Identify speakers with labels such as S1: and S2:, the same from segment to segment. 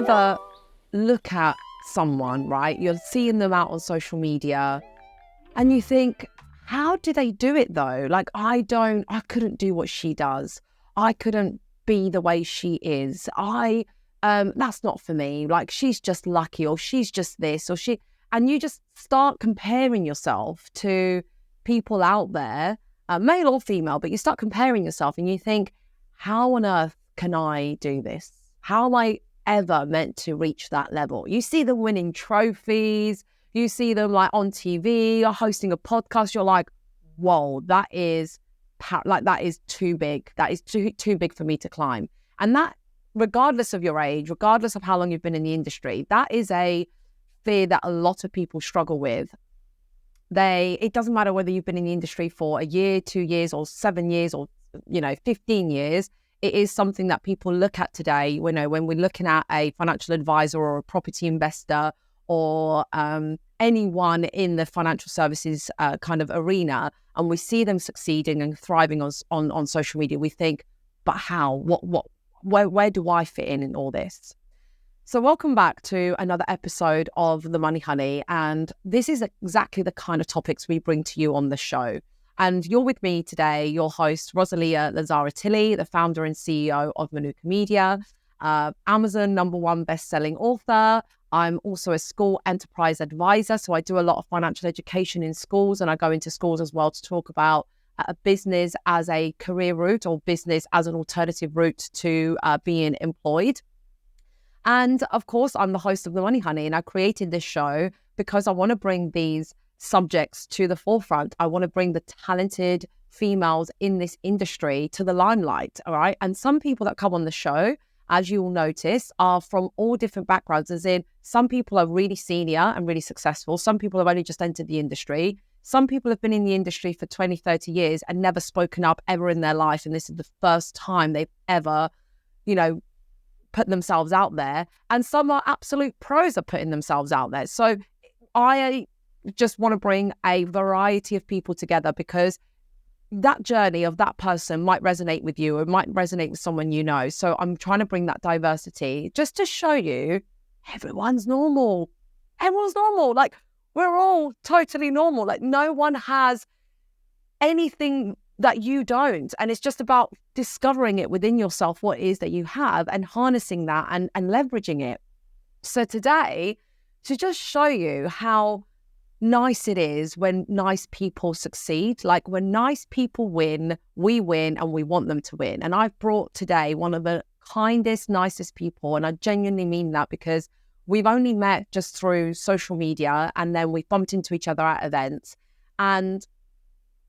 S1: ever look at someone, right? You're seeing them out on social media and you think, how do they do it though? Like, I couldn't do what she does. I couldn't be the way she is. That's not for me. Like, she's just lucky, or she's just this, and you just start comparing yourself to people out there, male or female, but you start comparing yourself and you think, how on earth can I do this? How am I ever meant to reach that level? You see them winning trophies, you see them like on TV or hosting a podcast, you're like, whoa, that is too big. That is too big for me to climb. And that, regardless of your age, regardless of how long you've been in the industry, that is a fear that a lot of people struggle with. It doesn't matter whether you've been in the industry for a year, 2 years, or 7 years, or 15 years. It is something that people look at today. When we're looking at a financial advisor or a property investor or anyone in the financial services kind of arena, and we see them succeeding and thriving on social media, we think, but how? Where do I fit in all this? So welcome back to another episode of The Money Honey. And this is exactly the kind of topics we bring to you on the show. And you're with me today, your host, Rosalia Lazara-Tilly, the founder and CEO of Manuka Media, Amazon #1 best-selling author. I'm also a school enterprise advisor. So I do a lot of financial education in schools, and I go into schools as well to talk about a business as a career route, or business as an alternative route to being employed. And of course, I'm the host of The Money Honey, and I created this show because I want to bring these subjects to the forefront. I want to bring the talented females in this industry to the limelight, all right? And some people that come on the show, as you will notice, are from all different backgrounds, as in some people are really senior and really successful. Some people have only just entered the industry. Some people have been in the industry for 20, 30 years and never spoken up ever in their life. And this is the first time they've ever, put themselves out there. And some are absolute pros at putting themselves out there. So I just want to bring a variety of people together, because that journey of that person might resonate with you, or it might resonate with someone you know. So I'm trying to bring that diversity just to show you everyone's normal. Everyone's normal. Like, we're all totally normal. Like, no one has anything that you don't. And it's just about discovering it within yourself, what it is that you have, and harnessing that and leveraging it. So today, to just show you how nice it is when nice people succeed. Like, when nice people win, we win, and we want them to win. And I've brought today one of the kindest, nicest people, and I genuinely mean that, because we've only met just through social media, and then we bumped into each other at events. And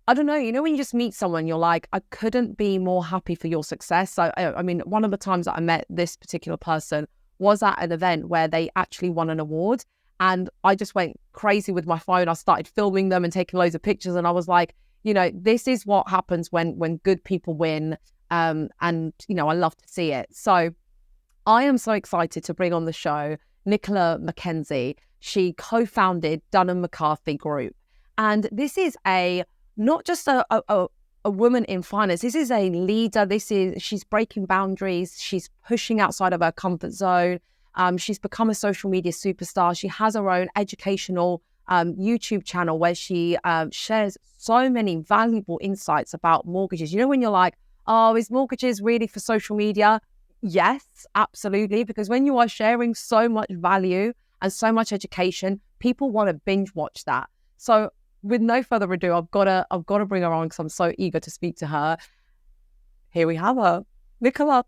S1: I don't know, when you just meet someone, you're like, I couldn't be more happy for your success. I mean, one of the times that I met this particular person was at an event where they actually won an award. And I just went crazy with my phone. I started filming them and taking loads of pictures. And I was like, this is what happens when good people win. And, I love to see it. So I am so excited to bring on the show Nicola McKenzie. She co-founded Dunham McCarthy Group. And this is not just a woman in finance. This is a leader. She's breaking boundaries. She's pushing outside of her comfort zone. She's become a social media superstar. She has her own educational YouTube channel where she shares so many valuable insights about mortgages. When you're like, oh, is mortgages really for social media? Yes, absolutely. Because when you are sharing so much value and so much education, people want to binge watch that. So with no further ado, I've got to bring her on, because I'm so eager to speak to her. Here we have her, Nicola.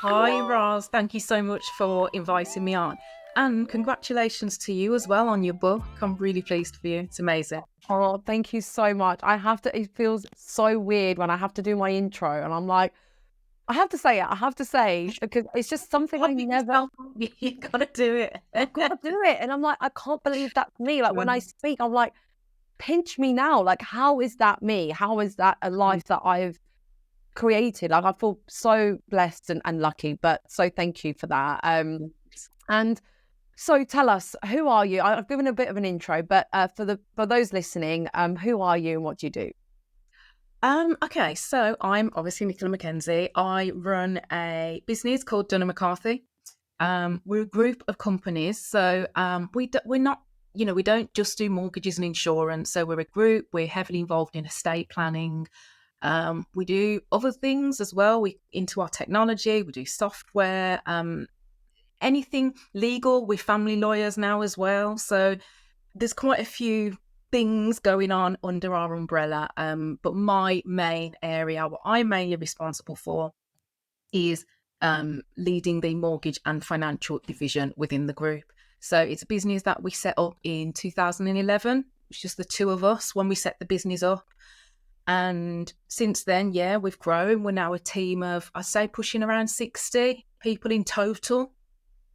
S2: Hi, Roz. Thank you so much for inviting me on. And congratulations to you as well on your book. I'm really pleased for you. It's amazing.
S1: Oh, thank you so much. It feels so weird when I have to do my intro, and I'm like, I have to say, because it's just something I never...
S2: You gotta do it.
S1: I've got to do it. And I'm like, I can't believe that's me. Like, when I speak, I'm like, pinch me now. Like, how is that me? How is that a life that I've created? Like, I feel so blessed and lucky, but so thank you for that. And so tell us, who are you? I've given a bit of an intro, but for those listening, who are you and what do you do?
S2: Okay, so I'm obviously Nicola McKenzie. I run a business called Dunham McCarthy. We're a group of companies, so we're not, we don't just do mortgages and insurance. So we're a group. We're heavily involved in estate planning. We do other things as well. We into our technology. We do software. Anything legal. We're family lawyers now as well. So there's quite a few things going on under our umbrella. But my main area, what I'm mainly responsible for, is leading the mortgage and financial division within the group. So it's a business that we set up in 2011. It was just the two of us when we set the business up. And since then, yeah, we've grown. We're now a team of, I'd say, pushing around 60 people in total.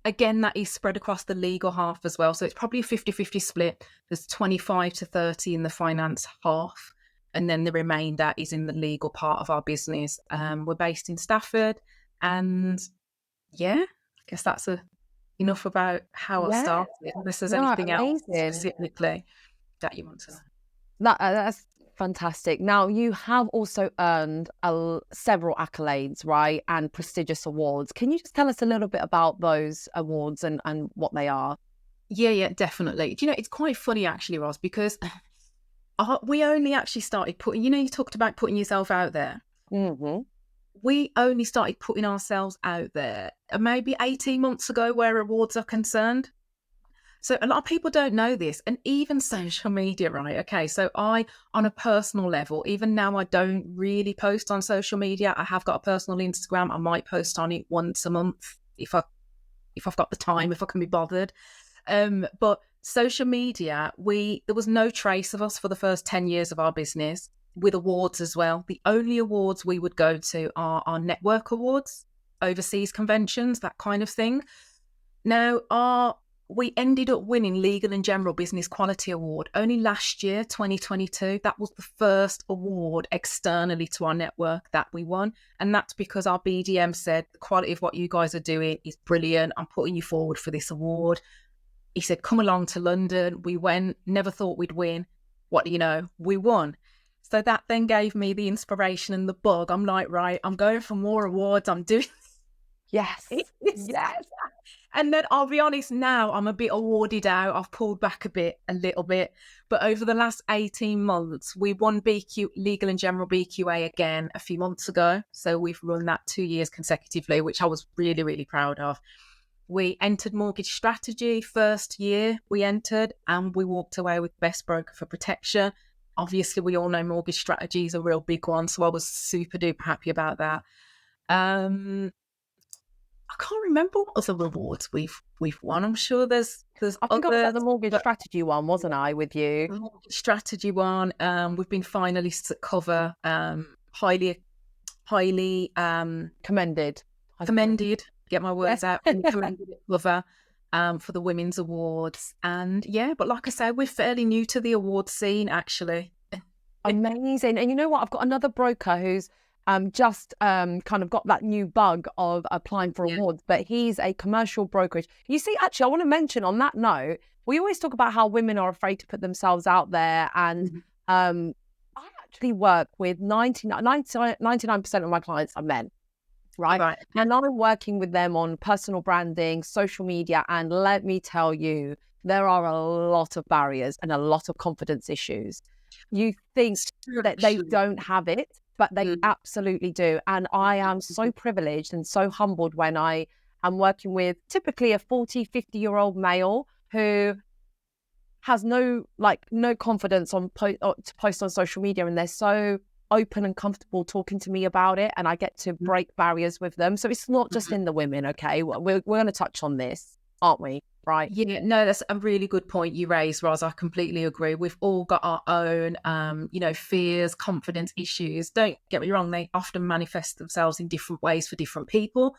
S2: Again, that is spread across the legal half as well. So it's probably a 50-50 split. There's 25 to 30 in the finance half. And then the remainder is in the legal part of our business. We're based in Stafford. And yeah, I guess that's enough about how I started. Unless there's anything else specifically that you want to know.
S1: That's fantastic. Now, you have also earned several accolades, right? And prestigious awards. Can you just tell us a little bit about those awards and what they are?
S2: Yeah, definitely. Do you know, it's quite funny actually, Roz, because we only actually started putting, you talked about putting yourself out there.
S1: Mm-hmm.
S2: We only started putting ourselves out there maybe 18 months ago where awards are concerned. So a lot of people don't know this, and even social media, right? Okay, so on a personal level, even now I don't really post on social media. I have got a personal Instagram. I might post on it once a month if I've got the time, if I can be bothered. But social media, there was no trace of us for the first 10 years of our business, with awards as well. The only awards we would go to are our network awards, overseas conventions, that kind of thing. Now, we ended up winning Legal and General Business Quality Award only last year, 2022. That was the first award externally to our network that we won. And that's because our BDM said, the quality of what you guys are doing is brilliant. I'm putting you forward for this award. He said, come along to London. We went, never thought we'd win. What do you know? We won. So that then gave me the inspiration and the bug. I'm like, right, I'm going for more awards. I'm doing
S1: Yes.
S2: Yes. And then I'll be honest, now I'm a bit awarded out. I've pulled back a little bit. But over the last 18 months, we won Legal and General BQA again a few months ago. So we've run that 2 years consecutively, which I was really, really proud of. We entered Mortgage Strategy first year we entered, and we walked away with Best Broker for Protection. Obviously, we all know Mortgage Strategy is a real big one, so I was super duper happy about that. I can't remember what other awards we've won. I'm sure there's
S1: I think I was at the Mortgage Strategy one, wasn't I, with you?
S2: Mortgage Strategy one. We've been finalists at Cover. Highly
S1: Commended.
S2: Get my words out. Commended at Cover for the Women's Awards. And yeah, but like I said, we're fairly new to the award scene, actually.
S1: Amazing. And you know what? I've got another broker who's just kind of got that new bug of applying for awards, but he's a commercial brokerage. You see, actually, I want to mention on that note, we always talk about how women are afraid to put themselves out there. And I actually work with 99% of my clients are men, right? And I'm working with them on personal branding, social media. And let me tell you, there are a lot of barriers and a lot of confidence issues. You think that they don't have it, but they absolutely do. And I am so privileged and so humbled when I am working with typically a 40, 50-year-old male who has no confidence to post on social media, and they're so open and comfortable talking to me about it, and I get to break barriers with them. So it's not just in the women, okay? We're going to touch on this, aren't we? Right.
S2: Yeah, no, that's a really good point you raised, Roz. I completely agree. We've all got our own, fears, confidence issues. Don't get me wrong. They often manifest themselves in different ways for different people.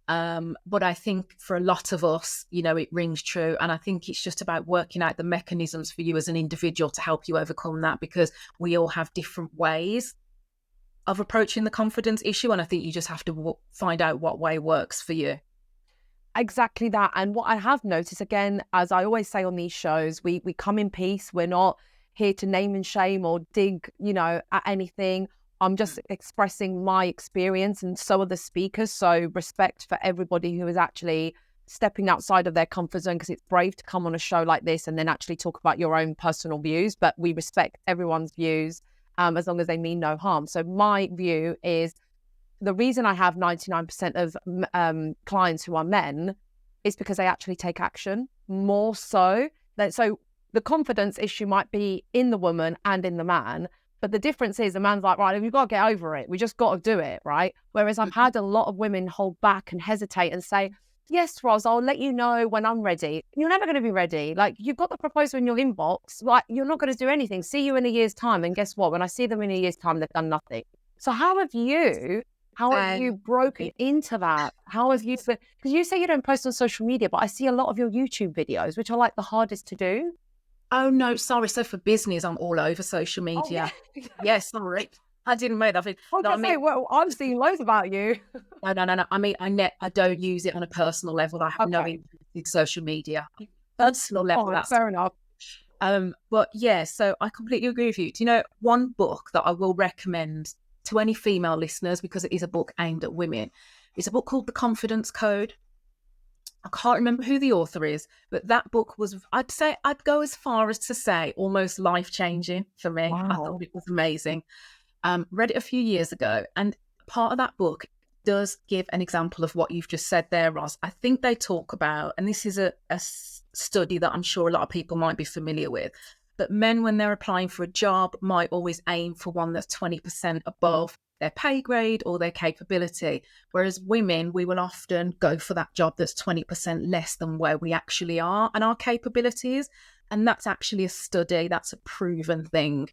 S2: But I think for a lot of us, it rings true. And I think it's just about working out the mechanisms for you as an individual to help you overcome that, because we all have different ways of approaching the confidence issue. And I think you just have to find out what way works for you.
S1: Exactly that. And what I have noticed, again, as I always say on these shows, we come in peace. We're not here to name and shame or dig, at anything. I'm just expressing my experience, and so are the speakers. So respect for everybody who is actually stepping outside of their comfort zone, because it's brave to come on a show like this and then actually talk about your own personal views. But we respect everyone's views as long as they mean no harm. So my view is, the reason I have 99% of clients who are men is because they actually take action more so. So the confidence issue might be in the woman and in the man, but the difference is the man's like, right, we've got to get over it. We just got to do it, right? Whereas I've had a lot of women hold back and hesitate and say, yes, Roz, I'll let you know when I'm ready. You're never going to be ready. Like, you've got the proposal in your inbox. Like, you're not going to do anything. See you in a year's time. And guess what? When I see them in a year's time, they've done nothing. So how have you broken into that? How have you, because you say you don't post on social media, but I see a lot of your YouTube videos, which are like the hardest to do.
S2: Oh, no, sorry. So for business, I'm all over social media. Oh, yeah. Yes, sorry. I didn't make that.
S1: Well, I'm seeing loads about you.
S2: No. I mean, I don't use it on a personal level. I have no interest in social media. Personal level, that's
S1: fair enough.
S2: But yeah, so I completely agree with you. Do you know one book that I will recommend to any female listeners, because it is a book aimed at women? It's a book called The Confidence Code. I can't remember who the author is, but that book was, I'd go as far as to say, almost life-changing for me. Wow. I thought it was amazing. Read it a few years ago, and part of that book does give an example of what you've just said there, Ross. I think they talk about, and this is a study that I'm sure a lot of people might be familiar with, that men, when they're applying for a job, might always aim for one that's 20% above their pay grade or their capability. Whereas women, we will often go for that job that's 20% less than where we actually are and our capabilities. And that's actually a study, that's a proven thing.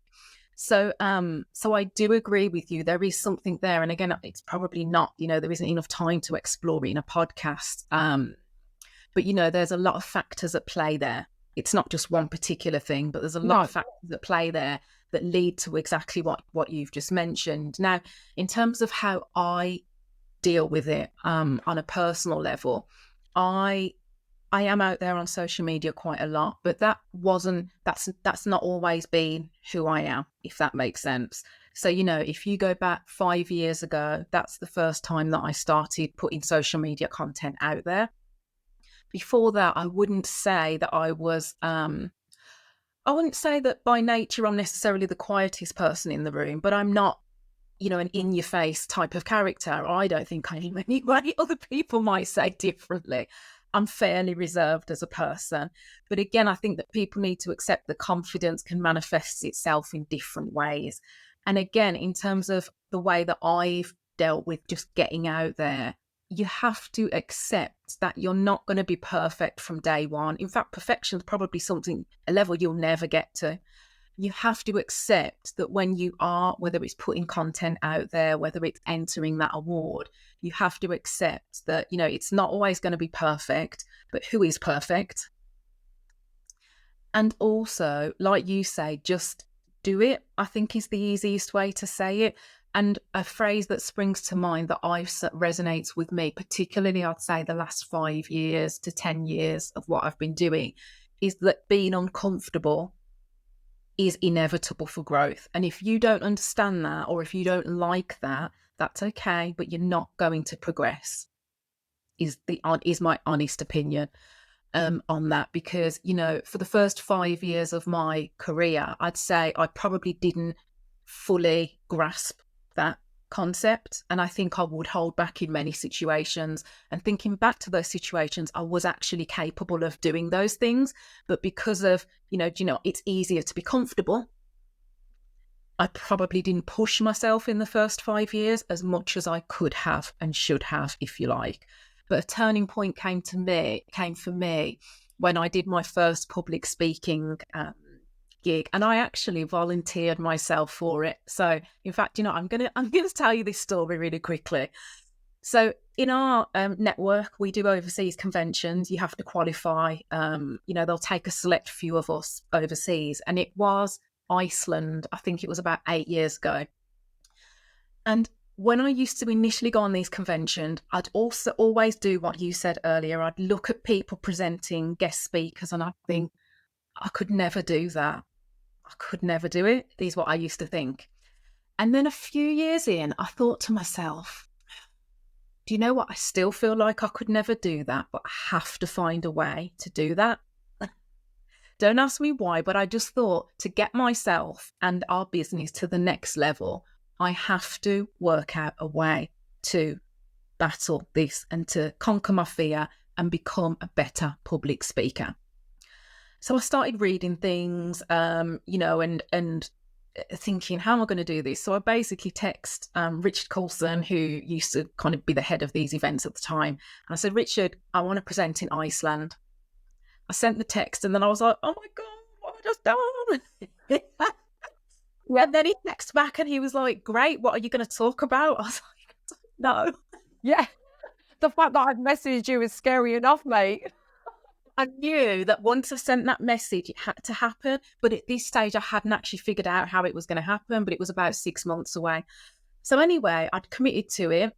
S2: So I do agree with you. There is something there. And again, it's probably not, there isn't enough time to explore it in a podcast. But, there's a lot of factors at play there. It's not just one particular thing, but there's a lot of factors at play there that lead to exactly what you've just mentioned. Now, in terms of how I deal with it on a personal level, I am out there on social media quite a lot, but that's not always been who I am, if that makes sense. So, if you go back 5 years ago, that's the first time that I started putting social media content out there. Before that, I wouldn't say that I was, I wouldn't say that by nature I'm necessarily the quietest person in the room, but I'm not, an in-your-face type of character. I don't think I am anyway. Other people might say differently. I'm fairly reserved as a person. But again, I think that people need to accept that confidence can manifest itself in different ways. And again, in terms of the way that I've dealt with just getting out there, you have to accept that you're not going to be perfect from day one. In fact, perfection is probably a level you'll never get to. You have to accept that when you are, whether it's putting content out there, whether it's entering that award, you have to accept that, it's not always going to be perfect, but who is perfect? And also, like you say, just do it, I think is the easiest way to say it. And a phrase that springs to mind that resonates with me, particularly I'd say the last 5 years to 10 years of what I've been doing, is that being uncomfortable is inevitable for growth. And if you don't understand that, or if you don't like that, that's okay, but you're not going to progress, is my honest opinion on that. Because, for the first 5 years of my career, I'd say I probably didn't fully grasp that concept. And I think I would hold back in many situations. And thinking back to those situations, I was actually capable of doing those things. But because of, it's easier to be comfortable, I probably didn't push myself in the first 5 years as much as I could have and should have, if you like. But a turning point came for me when I did my first public speaking gig, and I actually volunteered myself for it. So in fact, I'm gonna tell you this story really quickly. So in our network, we do overseas conventions. You have to qualify. They'll take a select few of us overseas, and it was Iceland. I think it was about 8 years ago. And when I used to initially go on these conventions, I'd also always do what you said earlier. I'd look at people presenting, guest speakers, and I'd think, I could never do that. I could never do it. Is what I used to think. And then a few years in, I thought to myself, do you know what? I still feel like I could never do that, but I have to find a way to do that. Don't ask me why, but I just thought to get myself and our business to the next level, I have to work out a way to battle this and to conquer my fear and become a better public speaker. So I started reading things, and thinking, how am I going to do this? So I basically text Richard Coulson, who used to kind of be the head of these events at the time. And I said, Richard, I want to present in Iceland. I sent the text and then I was like, oh my God, what have I just done? And then he texted back and he was like, great, what are you going to talk about? I was like, no.
S1: Yeah. The fact that I've messaged you is scary enough, mate.
S2: I knew that once I sent that message, it had to happen. But at this stage, I hadn't actually figured out how it was going to happen, but it was about 6 months away. So anyway, I'd committed to it.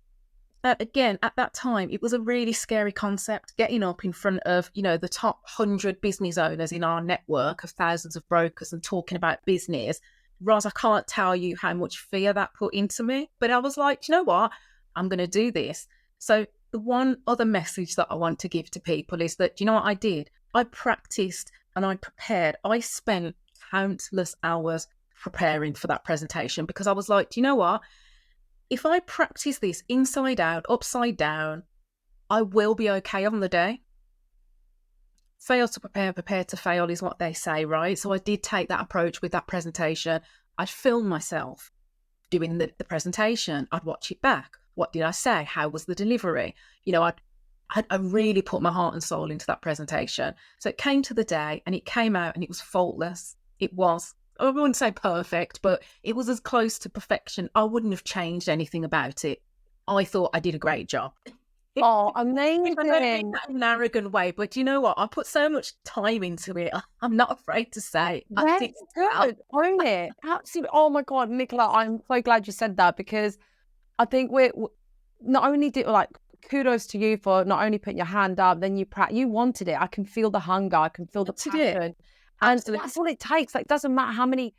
S2: Again, at that time, it was a really scary concept, getting up in front of, the top 100 business owners in our network of thousands of brokers and talking about business. Roz, I can't tell you how much fear that put into me. But I was like, you know what? I'm going to do this. So the one other message that I want to give to people is that, you know what I did? I practiced and I prepared. I spent countless hours preparing for that presentation because I was like, do you know what? If I practice this inside out, upside down, I will be okay on the day. Fail to prepare, prepare to fail is what they say, right? So I did take that approach with that presentation. I'd film myself doing the presentation. I'd watch it back. What did I say? How was the delivery? I really put my heart and soul into that presentation. So it came to the day and it came out and it was faultless. It was. I wouldn't say perfect, but it was as close to perfection. I wouldn't have changed anything about it. I thought I did a great job.
S1: Oh, amazing.
S2: I don't mean that in an arrogant way, but you know what? I put so much time into it. I'm not afraid to say.
S1: Very good. Own it. Absolutely. Oh my God, Nicola, I'm so glad you said that because I think we're not only kudos to you for not only putting your hand up, then you wanted it. I can feel the hunger. I can feel the passion. And that's all it takes. Like, it doesn't matter how many,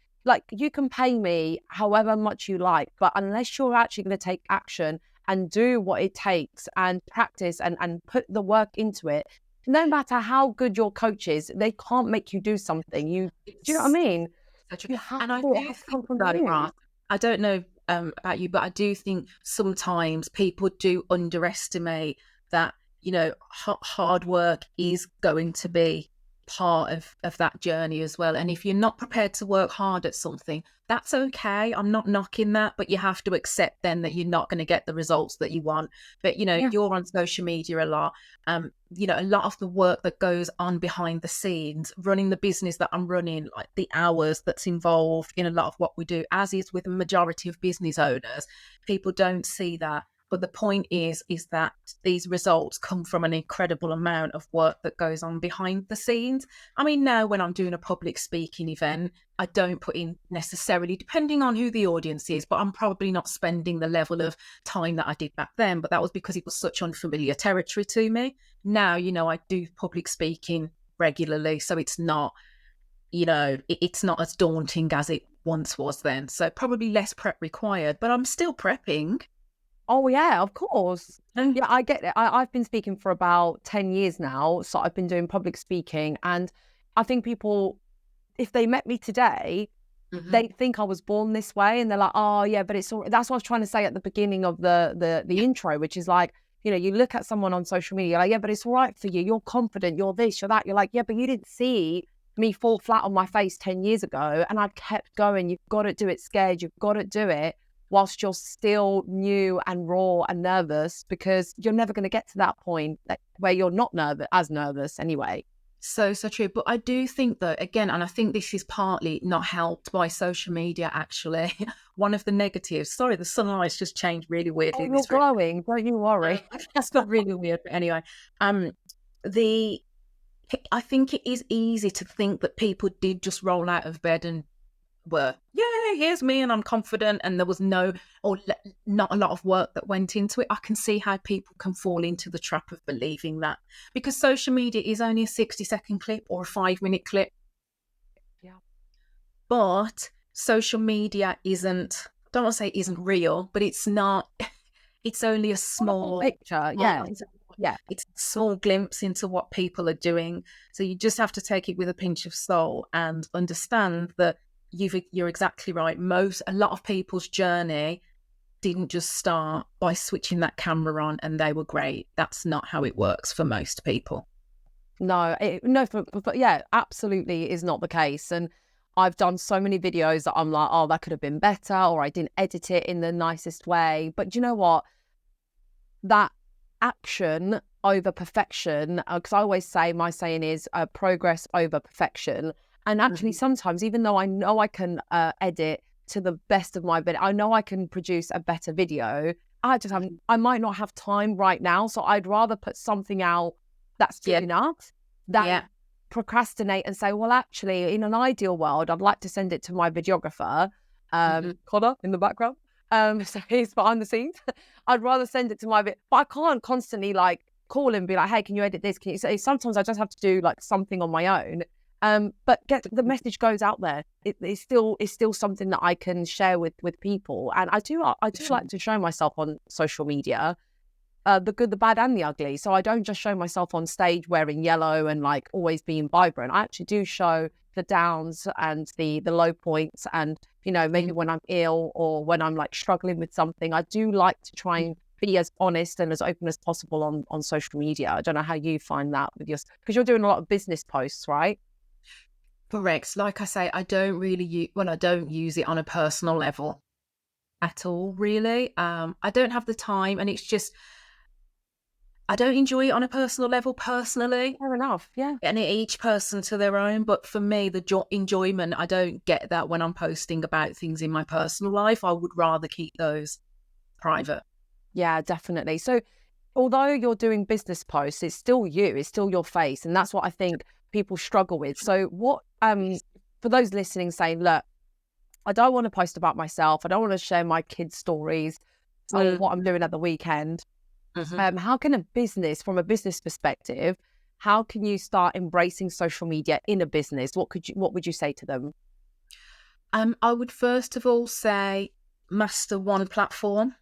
S1: you can pay me however much you like, but unless you're actually going to take action and do what it takes and practice and put the work into it, no matter how good your coach is, they can't make you do something. Do you know what I mean? You have
S2: and I
S1: to
S2: do think that, I don't know about you, but I do think sometimes people do underestimate that, hard work is going to be part of that journey as well. And if you're not prepared to work hard at something, that's okay. I'm not knocking that, but you have to accept then that you're not going to get the results that you want. But you're on social media a lot. A lot of the work that goes on behind the scenes, running the business that I'm running, like the hours that's involved in a lot of what we do, as is with the majority of business owners, people don't see that. But the point is that these results come from an incredible amount of work that goes on behind the scenes. I mean, now when I'm doing a public speaking event, I don't put in necessarily, depending on who the audience is, but I'm probably not spending the level of time that I did back then. But that was because it was such unfamiliar territory to me. Now, I do public speaking regularly. So it's not, it's not as daunting as it once was then. So probably less prep required, but I'm still prepping.
S1: Oh, yeah, of course. Yeah, I get it. I've been speaking for about 10 years now. So I've been doing public speaking. And I think people, if they met me today, they think I was born this way. And they're like, oh, yeah, but it's all. That's what I was trying to say at the beginning of the intro, which is like, you look at someone on social media, like, yeah, but it's all right for you. You're confident. You're this, you're that. You're like, yeah, but you didn't see me fall flat on my face 10 years ago. And I kept going. You've got to do it scared. You've got to do it whilst you're still new and raw and nervous, because you're never going to get to that point where you're not nervous anyway.
S2: So true. But I do think that, again, and I think this is partly not helped by social media, actually. One of the negatives, sorry, the sunlight's just changed really weirdly.
S1: Oh, you're glowing, don't you worry.
S2: That's not really weird, but anyway. I think it is easy to think that people did just roll out of bed and were, yeah, here's me and I'm confident, and there was not a lot of work that went into it. I can see how people can fall into the trap of believing that, because social media is only a 60-second clip or a 5-minute clip.
S1: Yeah.
S2: But social media isn't, I don't want to say it isn't real, but it's not, it's only a small
S1: picture. Yeah. Yeah.
S2: It's a small glimpse into what people are doing. So you just have to take it with a pinch of salt and understand that you're exactly right. A lot of people's journey didn't just start by switching that camera on and they were great. That's not how it works for most people.
S1: No, yeah, absolutely is not the case. And I've done so many videos that I'm like, oh, that could have been better, or I didn't edit it in the nicest way. But you know what? That action over perfection, because I always say, my saying is progress over perfection. And actually, sometimes, even though I know I can edit to the best of my ability, I know I can produce a better video, I might not have time right now. So I'd rather put something out that's good enough than procrastinate and say, well, actually, in an ideal world, I'd like to send it to my videographer, Connor in the background. So he's behind the scenes. I'd rather send it to but I can't constantly like call him and be like, hey, can you edit this? Can you say? Sometimes I just have to do like something on my own. But the message goes out there. It's still something that I can share with people. And I do like to show myself on social media, the good, the bad, and the ugly. So I don't just show myself on stage wearing yellow and like always being vibrant. I actually do show the downs and the low points, and maybe when I'm ill or when I'm like struggling with something. I do like to try and be as honest and as open as possible on social media. I don't know how you find that with because you're doing a lot of business posts, right?
S2: Correct. Like I say, I don't use it on a personal level at all, really. I don't have the time, and it's just, I don't enjoy it on a personal level personally.
S1: Fair enough, yeah.
S2: And each person to their own. But for me, the enjoyment, I don't get that when I'm posting about things in my personal life. I would rather keep those private.
S1: Yeah, definitely. So although you're doing business posts, it's still you, it's still your face. And that's what I think people struggle with. So what, for those listening saying, look, I don't want to post about myself. I don't want to share my kids' stories or what I'm doing at the weekend. How can from a business perspective, how can you start embracing social media in a business? What would you say to them?
S2: I would first of all say master one platform.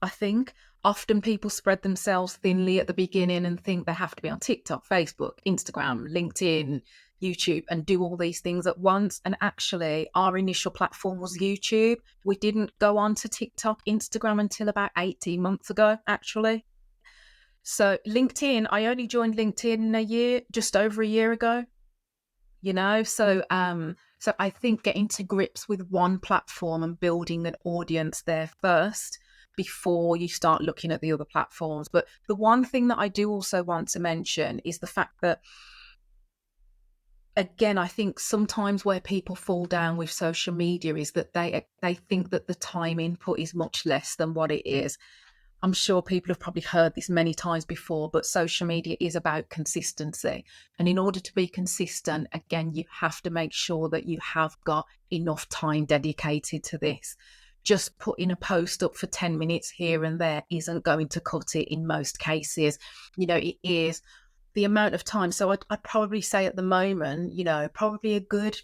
S2: I think often people spread themselves thinly at the beginning and think they have to be on TikTok, Facebook, Instagram, LinkedIn, YouTube, and do all these things at once. And actually, our initial platform was YouTube. We didn't go on to TikTok, Instagram until about 18 months ago, actually. So LinkedIn, I only joined LinkedIn just over a year ago. So I think getting to grips with one platform and building an audience there first before you start looking at the other platforms. But the one thing that I do also want to mention is the fact that, again, I think sometimes where people fall down with social media is that they think that the time input is much less than what it is. I'm sure people have probably heard this many times before, but social media is about consistency. And in order to be consistent, again, you have to make sure that you have got enough time dedicated to this. Just putting a post up for 10 minutes here and there isn't going to cut it in most cases. It is the amount of time. So I'd probably say at the moment, probably a good,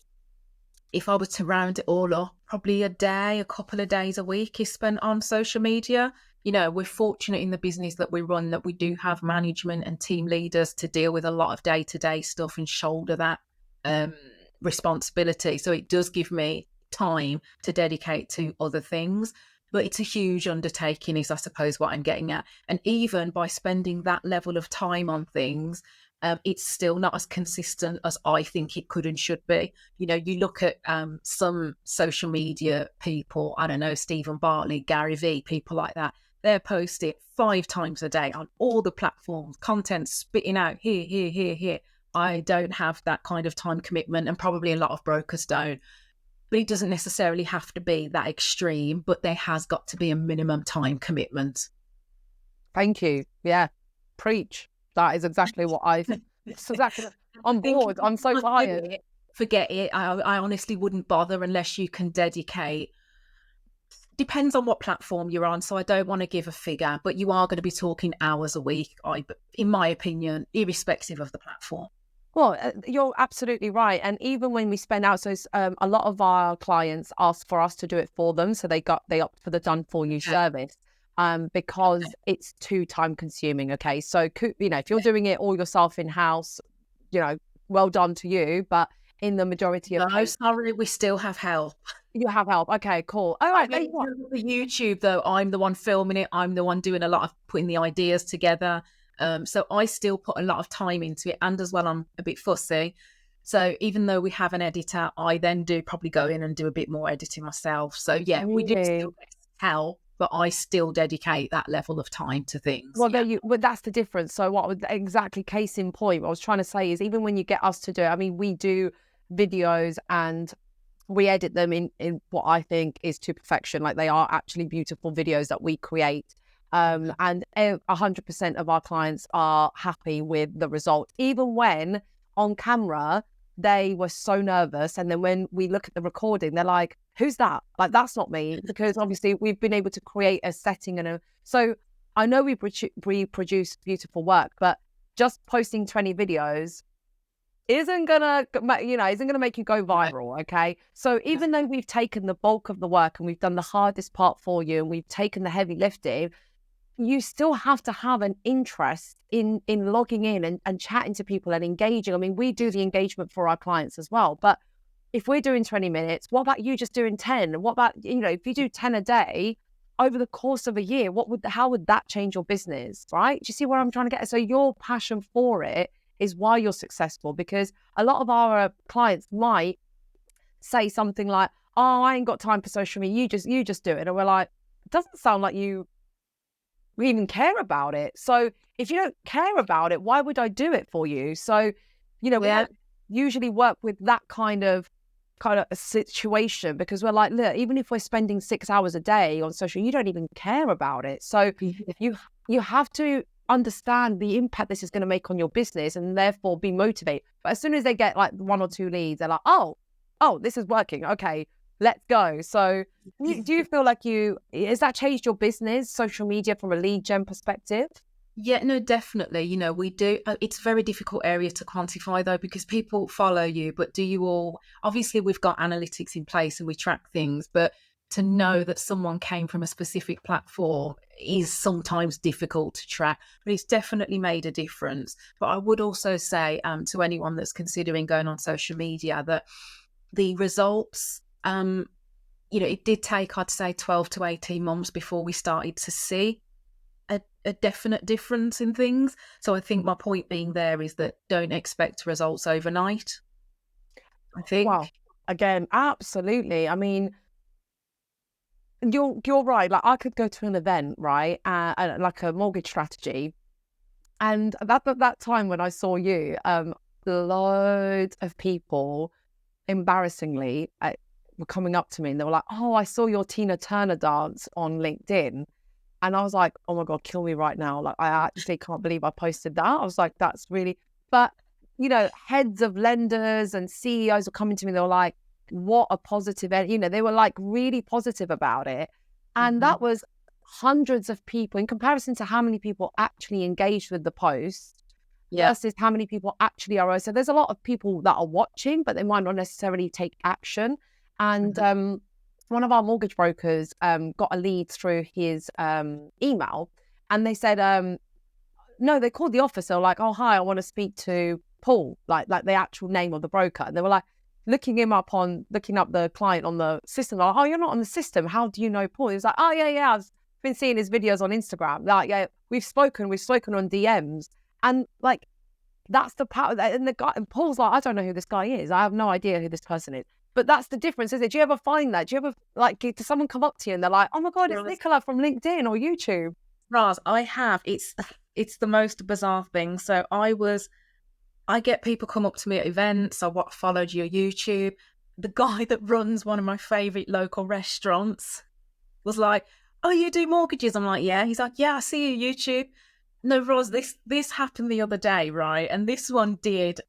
S2: if I was to round it all up, probably a couple of days a week is spent on social media. We're fortunate in the business that we run that we do have management and team leaders to deal with a lot of day-to-day stuff and shoulder that responsibility. So it does give me time to dedicate to other things, but it's a huge undertaking is I suppose what I'm getting at. And even by spending that level of time on things, it's still not as consistent as I think it could and should be. You look at some social media people, I don't know, Stephen Bartley, Gary Vee, people like that, they're posting 5 times a day on all the platforms, content spitting out here. I don't have that kind of time commitment, and probably a lot of brokers don't. But it doesn't necessarily have to be that extreme, but there has got to be a minimum time commitment.
S1: Thank you. Yeah. Preach. That is exactly what I'm bored. I'm so tired.
S2: Forget it. I honestly wouldn't bother unless you can dedicate. Depends on what platform you're on. So I don't want to give a figure, but you are going to be talking hours a week, in my opinion, irrespective of the platform.
S1: Well, you're absolutely right. And even when we spend out, a lot of our clients ask for us to do it for them, so they opt for the done for you
S2: Okay.
S1: service, because it's too time consuming. Okay, so if you're
S2: Yeah.
S1: doing it all yourself in house, well done to you. But in the majority of
S2: No,
S1: cases,
S2: sorry, we still have help.
S1: you have help. Okay, cool. All
S2: I
S1: right, there
S2: mean,
S1: you are.
S2: the YouTube though, I'm the one filming it. I'm the one doing a lot of putting the ideas together. So I still put a lot of time into it, and as well, I'm a bit fussy. So even though we have an editor, I then do probably go in and do a bit more editing myself. So yeah, we do still
S1: Really?
S2: get help, but I still dedicate that level of time to things.
S1: Well,
S2: Yeah.
S1: that's the difference. So exactly case in point, what I was trying to say is even when you get us to do it, I mean, we do videos and we edit them in what I think is to perfection. Like they are actually beautiful videos that we create. And 100% of our clients are happy with the result, even when on camera they were so nervous. And then when we look at the recording, they're like, who's that? Like, that's not me. Because obviously we've been able to create a setting so I know we produce beautiful work, but just posting 20 videos isn't gonna make you go viral. Okay, so even though we've taken the bulk of the work and we've done the hardest part for you and we've taken the heavy lifting, you still have to have an interest in logging in and chatting to people and engaging. I mean, we do the engagement for our clients as well, but if we're doing 20 minutes, what about you just doing 10? What about, if you do 10 a day over the course of a year, how would that change your business, right? Do you see where I'm trying to get? So your passion for it is why you're successful, because a lot of our clients might say something like, oh, I ain't got time for social media. You just do it. And we're like, it doesn't sound like you even care about it. So if you don't care about it, why would I do it for you? So, we
S2: Yeah.
S1: don't usually work with that kind of a situation, because we're like, look, even if we're spending 6 hours a day on social, you don't even care about it. So you have to understand the impact this is going to make on your business and therefore be motivated. But as soon as they get like 1 or 2 leads, they're like, oh, this is working. Okay, let's go. So do you feel like has that changed your business, social media, from a lead gen perspective?
S2: Yeah, no, definitely. We do. It's a very difficult area to quantify though, because people follow you, but do you all? Obviously, we've got analytics in place and we track things, but to know that someone came from a specific platform is sometimes difficult to track. But it's definitely made a difference. But I would also say to anyone that's considering going on social media that the results, it did take, I'd say, 12 to 18 months before we started to see a definite difference in things. So I think my point being there is that don't expect results overnight, I
S1: Well,
S2: think.
S1: again, absolutely. I mean, you're right. Like I could go to an event, right, like a mortgage strategy, and that time when I saw you, loads of people, embarrassingly, were coming up to me and they were like, "Oh, I saw your Tina Turner dance on LinkedIn." And I was like, oh my God, kill me right now. Like, I actually can't believe I posted that. I was like, that's really, but, heads of lenders and CEOs were coming to me. They were like, what a positive, they were like really positive about it. And
S2: Mhm.
S1: that was hundreds of people in comparison to how many people actually engaged with the post
S2: Yeah.
S1: versus how many people actually are. So there's a lot of people that are watching, but they might not necessarily take action. And,
S2: Mhm.
S1: one of our mortgage brokers got a lead through his email, and they said, no, they called the office. They were like, oh, hi, I want to speak to Paul, like the actual name of the broker. And they were like, looking up the client on the system. Like, oh, you're not on the system. How do you know Paul? He was like, oh, yeah, I've been seeing his videos on Instagram. Like, yeah, we've spoken on DMs. And like, that's the power. And the guy, and Paul's like, I don't know who this guy is. I have no idea who this person is. But that's the difference, is it? Do you ever find that? Do you ever does someone come up to you and they're like, oh my God, it's
S2: Raz,
S1: Nicola from LinkedIn or YouTube?
S2: I have. It's the most bizarre thing. So I get people come up to me at events. I followed your YouTube. The guy that runs one of my favorite local restaurants was like, "Oh, you do mortgages?" I'm like, "Yeah." He's like, "Yeah, I see you YouTube." No, Roz, this happened the other day, right? And this one did.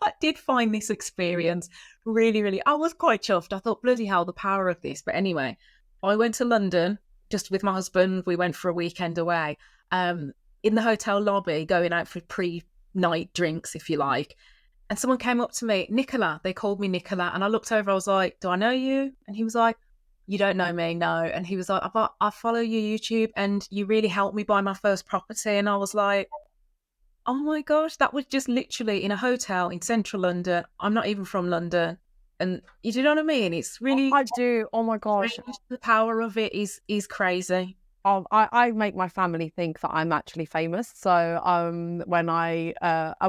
S2: I did find this experience really, really. I was quite chuffed. I thought, bloody hell, the power of this. But anyway, I went to London just with my husband. We went for a weekend away. In the hotel lobby, going out for pre-night drinks, if you like. And someone came up to me, Nicola, they called me Nicola. And I looked over, I was like, do I know you? And he was like, you don't know me, no. And he was like, I follow your YouTube and you really helped me buy my first property. And I was like, oh my gosh, that was just literally in a hotel in central London. I'm not even from London. And you do know what I mean? It's really,
S1: I do. Oh my gosh.
S2: the power of it is crazy.
S1: I make my family think that I'm actually famous. So when I'm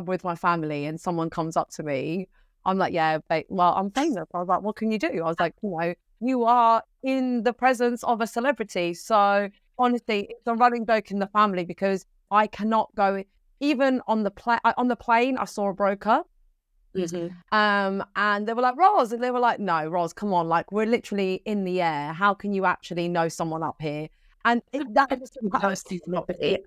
S1: with my family and someone comes up to me, I'm like, yeah, well, I'm famous. I was like, what can you do? I was like, you are in the presence of a celebrity. So honestly, it's a running joke in the family because I cannot go even on the plane. I saw a broker. And they were like, Roz, and they were like, no, Roz, come on, like we're literally in the air. How can you actually know someone up here? And that is
S2: not it.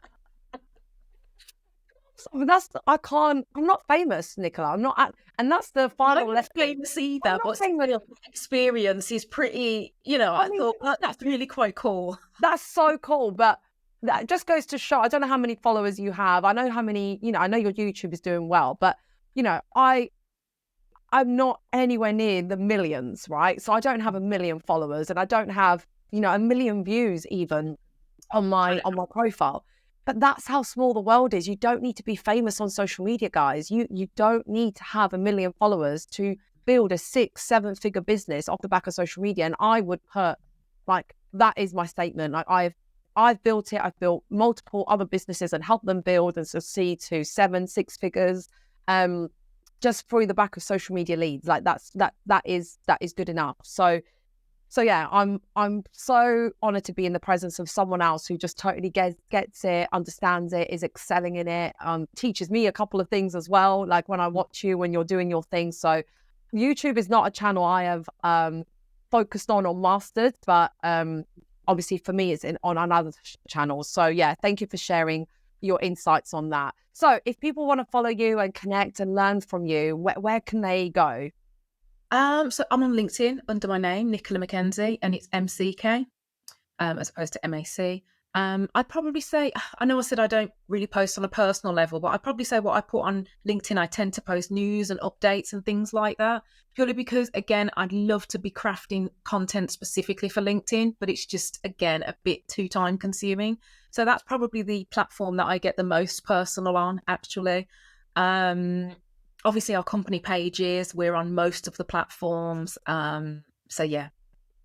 S1: I'm not famous, Nicola. I'm not, and that's the final lesson.
S2: I'm not famous either, but the experience is pretty, I thought that's really quite cool.
S1: That's so cool, but that just goes to show, I don't know how many followers you have. I know how many, I know your YouTube is doing well, but, I'm not anywhere near the millions, right? So I don't have 1 million followers and I don't have, 1 million views even on my profile. But that's how small the world is. You don't need to be famous on social media, guys. You don't need to have 1 million followers to build a 6-7 figure business off the back of social media. And I would put that is my statement. Like I've built it. I've built multiple other businesses and helped them build and succeed to 7-6 figures. Just through the back of social media leads. Like that is good enough. So yeah, I'm so honored to be in the presence of someone else who just totally gets it, understands it, is excelling in it, teaches me a couple of things as well. Like when I watch you when you're doing your thing. So YouTube is not a channel I have focused on or mastered, but obviously for me it's on another channels. So yeah, thank you for sharing your insights on that. So if people want to follow you and connect and learn from you, where can they go?
S2: So I'm on LinkedIn under my name, Nicola McKenzie, and it's MCK as opposed to MAC. I'd probably say, I know I said I don't really post on a personal level, but I'd probably say what I put on LinkedIn, I tend to post news and updates and things like that, purely because, again, I'd love to be crafting content specifically for LinkedIn, but it's just, again, a bit too time consuming. So that's probably the platform that I get the most personal on, actually. Obviously, our company pages, we're on most of the platforms. So yeah.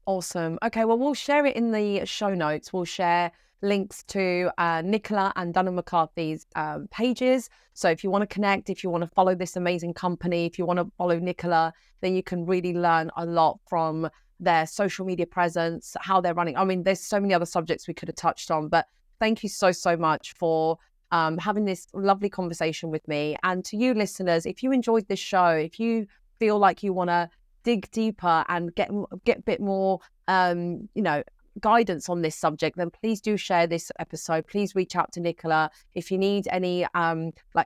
S1: Awesome. Okay, well, we'll share it in the show notes. We'll share links to Nicola and Dunham McCarthy's pages. So if you want to connect, if you want to follow this amazing company, if you want to follow Nicola, then you can really learn a lot from their social media presence, how they're running. I mean, there's so many other subjects we could have touched on, but thank you so much for having this lovely conversation with me. And to you listeners, if you enjoyed this show, if you feel like you want to dig deeper and get a bit more, guidance on this subject, then please do share this episode. Please reach out to Nicola if you need any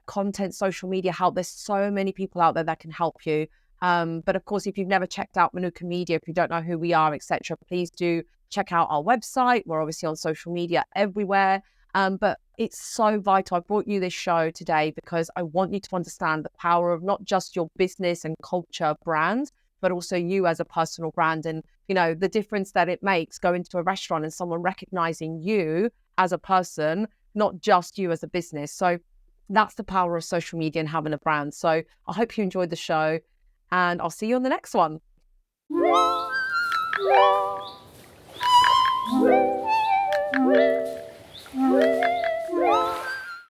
S1: content, social media help. There's so many people out there that can help you. But of course, if you've never checked out Manuka Media, if you don't know who we are, etc., please do check out our website. We're obviously on social media everywhere. But it's so vital. I brought you this show today because I want you to understand the power of not just your business and culture brand, but also you as a personal brand, and the difference that it makes going to a restaurant and someone recognizing you as a person, not just you as a business. So that's the power of social media and having a brand. So I hope you enjoyed the show, and I'll see you on the next one.